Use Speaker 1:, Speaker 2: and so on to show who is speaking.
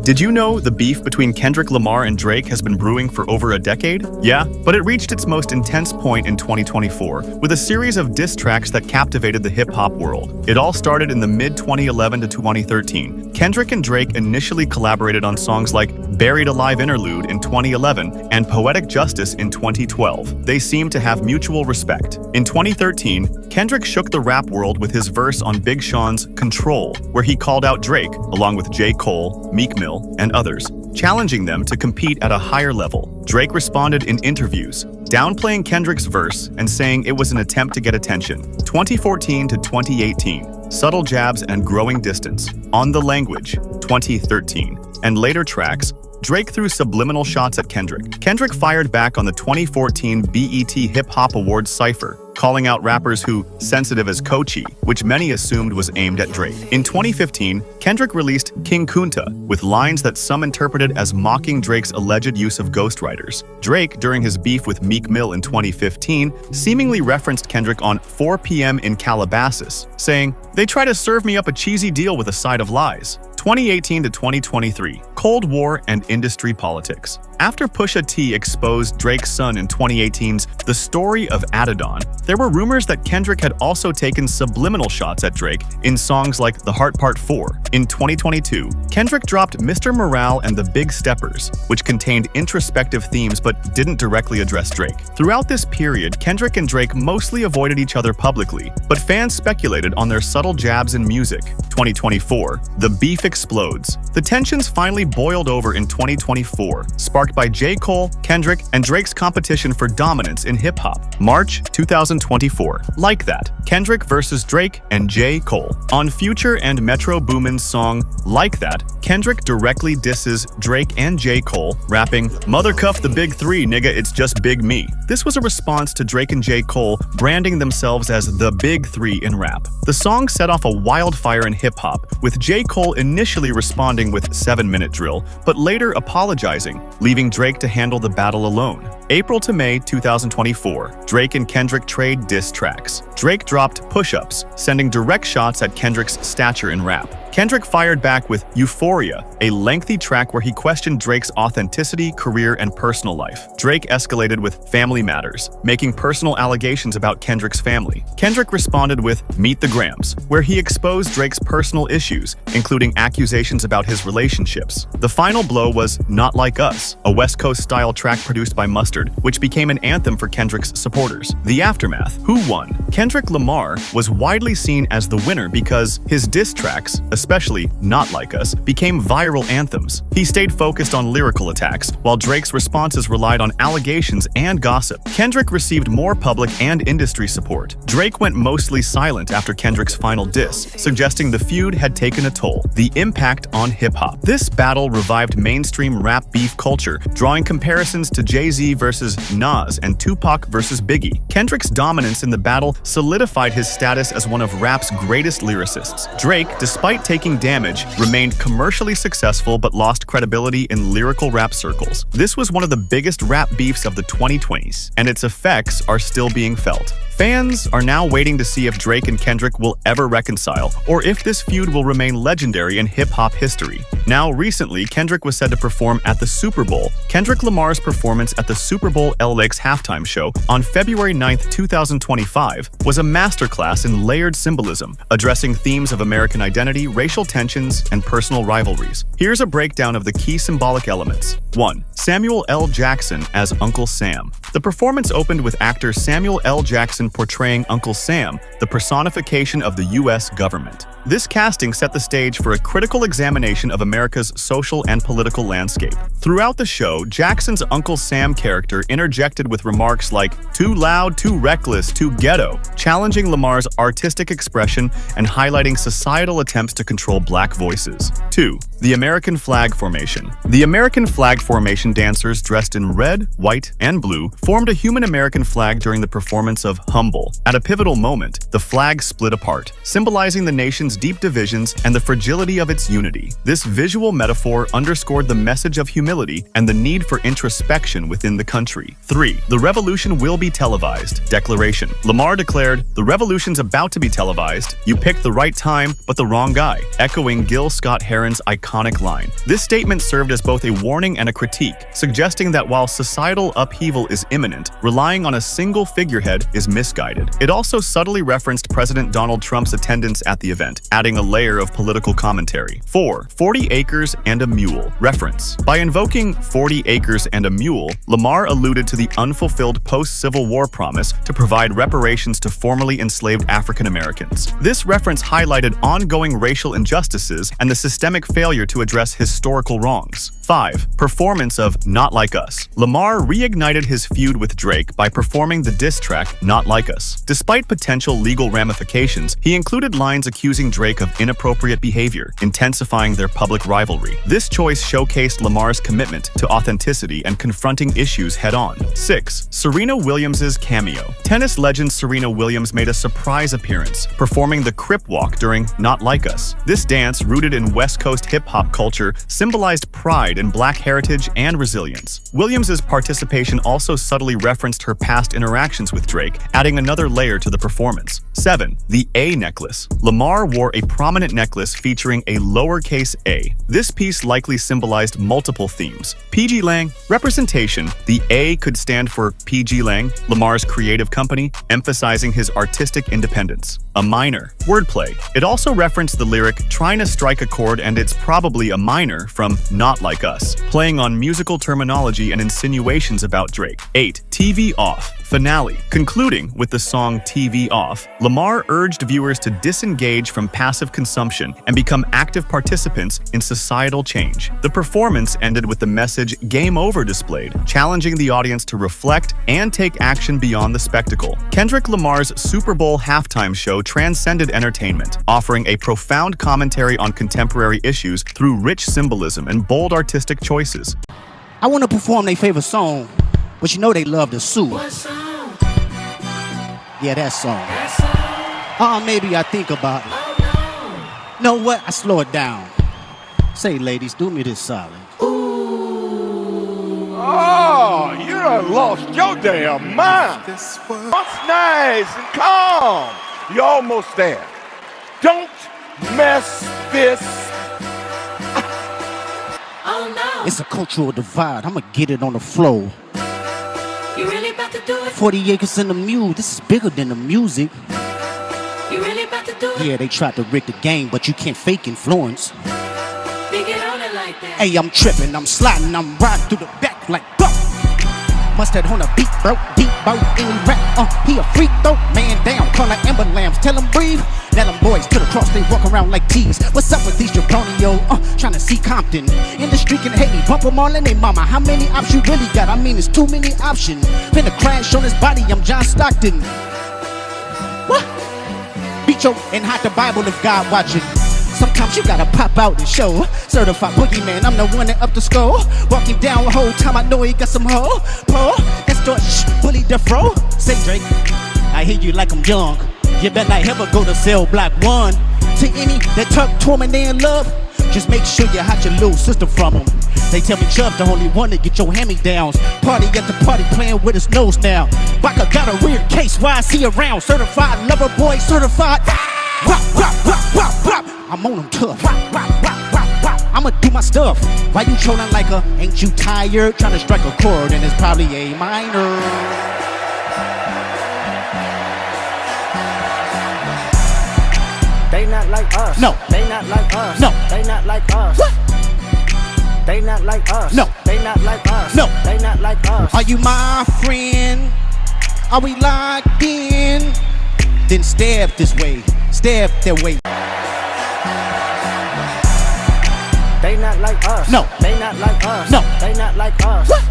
Speaker 1: Did you know the beef between Kendrick Lamar and Drake has been brewing for over a decade? Yeah, but it reached its most intense point in 2024 with a series of diss tracks that captivated the hip-hop world. It all started in the mid-2011 to 2013. Kendrick and Drake initially collaborated on songs like Buried Alive Interlude in 2011 and Poetic Justice in 2012. They seemed to have mutual respect. In 2013, Kendrick shook the rap world with his verse on Big Sean's Control, where he called out Drake, along with J. Cole, Meek Mill, and others, challenging them to compete at a higher level. Drake responded in interviews, downplaying Kendrick's verse and saying it was an attempt to get attention. 2014 to 2018, Subtle Jabs and Growing Distance, On the Language, 2013, and later tracks, Drake threw subliminal shots at Kendrick. Kendrick fired back on the 2014 BET Hip Hop Awards cypher, calling out rappers who sensitive as Kochi, which many assumed was aimed at Drake. In 2015, Kendrick released King Kunta with lines that some interpreted as mocking Drake's alleged use of ghostwriters. Drake, during his beef with Meek Mill in 2015, seemingly referenced Kendrick on 4 p.m. in Calabasas, saying, "They try to serve me up a cheesy deal with a side of lies." 2018 to 2023, Cold War and Industry Politics. After Pusha T exposed Drake's son in 2018's The Story of Adidon, there were rumors that Kendrick had also taken subliminal shots at Drake in songs like The Heart Part 4. In 2022, Kendrick dropped Mr. Morale and the Big Steppers, which contained introspective themes but didn't directly address Drake. Throughout this period, Kendrick and Drake mostly avoided each other publicly, but fans speculated on their subtle jabs in music. 2024, the beef explodes. The tensions finally boiled over in 2024, sparked by J. Cole, Kendrick, and Drake's competition for dominance in hip-hop. March 2024. Like That, Kendrick versus Drake and J. Cole. On Future and Metro Boomin's song Like That, Kendrick directly disses Drake and J. Cole, rapping, "Mother cuff the big three, nigga, it's just big me." This was a response to Drake and J. Cole branding themselves as the big three in rap. The song set off a wildfire in hip-hop, with J. Cole initially responding with 7-minute drill, but later apologizing, leaving Drake to handle the battle alone. April to May 2024, Drake and Kendrick trade diss tracks. Drake dropped Push-Ups, sending direct shots at Kendrick's stature in rap. Kendrick fired back with Euphoria, a lengthy track where he questioned Drake's authenticity, career, and personal life. Drake escalated with Family Matters, making personal allegations about Kendrick's family. Kendrick responded with Meet the Grams, where he exposed Drake's personal issues, including accusations about his relationships. The final blow was Not Like Us, a West Coast-style track produced by Mustard, which became an anthem for Kendrick's supporters. The aftermath. Who won? Kendrick Lamar was widely seen as the winner because his diss tracks, especially Not Like Us, became viral anthems. He stayed focused on lyrical attacks, while Drake's responses relied on allegations and gossip. Kendrick received more public and industry support. Drake went mostly silent after Kendrick's final diss, suggesting the feud had taken a toll. The impact on hip-hop. This battle revived mainstream rap beef culture, drawing comparisons to Jay-Z versus Nas and Tupac versus Biggie. Kendrick's dominance in the battle solidified his status as one of rap's greatest lyricists. Drake, despite taking damage, remained commercially successful but lost credibility in lyrical rap circles. This was one of the biggest rap beefs of the 2020s, and its effects are still being felt. Fans are now waiting to see if Drake and Kendrick will ever reconcile, or if this feud will remain legendary in hip-hop history. Now, recently, Kendrick was said to perform at the Super Bowl. Kendrick Lamar's performance at the Super Bowl LAX halftime show on February 9, 2025, was a masterclass in layered symbolism, addressing themes of American identity, racial tensions, and personal rivalries. Here's a breakdown of the key symbolic elements. 1. Samuel L. Jackson as Uncle Sam. The performance opened with actor Samuel L. Jackson portraying Uncle Sam, the personification of the U.S. government. This casting set the stage for a critical examination of America's social and political landscape. Throughout the show, Jackson's Uncle Sam character interjected with remarks like, "Too loud, too reckless, too ghetto," challenging Lamar's artistic expression and highlighting societal attempts to control black voices. 2. The American Flag Formation. The American Flag Formation dancers dressed in red, white, and blue formed a human American flag during the performance of humble. At a pivotal moment, the flag split apart, symbolizing the nation's deep divisions and the fragility of its unity. This visual metaphor underscored the message of humility and the need for introspection within the country. 3. The revolution will be televised. Declaration. Lamar declared, "The revolution's about to be televised. You picked the right time, but the wrong guy," echoing Gil Scott-Heron's iconic line. This statement served as both a warning and a critique, suggesting that while societal upheaval is imminent, relying on a single figurehead is misguided. It also subtly referenced President Donald Trump's attendance at the event, adding a layer of political commentary. 4. 40 Acres and a Mule. Reference. By invoking 40 acres and a mule, Lamar alluded to the unfulfilled post-Civil War promise to provide reparations to formerly enslaved African Americans. This reference highlighted ongoing racial injustices and the systemic failure to address historical wrongs. 5. Performance of Not Like Us. Lamar reignited his feud with Drake by performing the diss track Not Like Us. Despite potential legal ramifications, he included lines accusing Drake of inappropriate behavior, intensifying their public rivalry. This choice showcased Lamar's commitment to authenticity and confronting issues head-on. 6. Serena Williams' cameo. Tennis legend Serena Williams made a surprise appearance, performing the Crip Walk during Not Like Us. This dance, rooted in West Coast hip-hop culture, symbolized pride in Black heritage and resilience. Williams' participation also subtly referenced her past interactions with Drake, adding another layer to the performance. 7. The A necklace. Lamar wore a prominent necklace featuring a lowercase a. This piece likely symbolized multiple themes. PG Lang, representation. The A could stand for PG Lang, Lamar's creative company, emphasizing his artistic independence. A minor. Wordplay. It also referenced the lyric "trying to strike a chord and it's probably a minor" from Not Like Us, playing on musical terminology and insinuations about Drake. 8. TV Off. Finale. Concluding with the song TV Off, Lamar urged viewers to disengage from passive consumption and become active participants in societal change. The performance ended with the message "Game Over" displayed, challenging the audience to reflect and take action beyond the spectacle. Kendrick Lamar's Super Bowl halftime show transcended entertainment, offering a profound commentary on contemporary issues through rich symbolism and bold artistic choices.
Speaker 2: I want to perform their favorite song, but you know they love to sue.
Speaker 3: What song?
Speaker 2: Yeah, that song.
Speaker 3: That song?
Speaker 2: Maybe I think about it.
Speaker 3: Oh
Speaker 2: Know what? I slow it down. Say, ladies, do me this solid.
Speaker 3: no. Ooh.
Speaker 4: Oh, you done lost your damn mind. What's nice and calm? You're almost there. Don't mess this.
Speaker 3: Oh no.
Speaker 2: It's a cultural divide. I'ma get it on the flow.
Speaker 3: You really about to do it?
Speaker 2: 40 acres and a mule. This is bigger than the music.
Speaker 3: You really about to do it?
Speaker 2: Yeah, they tried to rig the game, but you can't fake influence.
Speaker 3: Big it on it like that.
Speaker 2: Hey, I'm tripping, I'm sliding, I'm riding through the back like go. Mustard on a beat, bro, deep, bro, any rap, he a freak though, man down, call like Amber Lambs, tell him breathe. Now them boys to the cross, they walk around like T's. What's up with these jabroni, trying to see Compton. In the street can hate me, bump them all in they mama. How many options you really got? I mean, it's too many options. Finna crash on his body, I'm John Stockton. What? Beat your and hide the Bible if God watching. Sometimes you gotta pop out and show. Certified boogeyman, I'm the one that up the skull. Walking down the whole time, I know he got some hoe. Pull, extort, bully the fro. Say Drake, I hear you like I'm young. You better not ever go to cell block 1. To any that talk to me, they in love. Just make sure you hide your little sister from them. They tell me Chubb's the only one to get your hand-me-downs. Party at the party playing with his nose now. Baka got a weird case, why is he around? Certified lover boy, certified. Wop, wop, wop, wop, wop. I'm on them tough. Wop, wop, wop, wop, wop. I'ma do my stuff. Why you trolling like a, ain't you tired? Trying to strike a chord and it's probably a minor.
Speaker 5: They not like us.
Speaker 2: No.
Speaker 5: They not like us.
Speaker 2: No.
Speaker 5: They not like us.
Speaker 2: What?
Speaker 5: They not like us.
Speaker 2: No.
Speaker 5: They not like us.
Speaker 2: No.
Speaker 5: They not like us.
Speaker 2: Are you my friend? Are we locked in? Then stab this way. Stab that way.
Speaker 5: They not like us.
Speaker 2: No.
Speaker 5: They not like us.
Speaker 2: No.
Speaker 5: They not like us.
Speaker 2: What?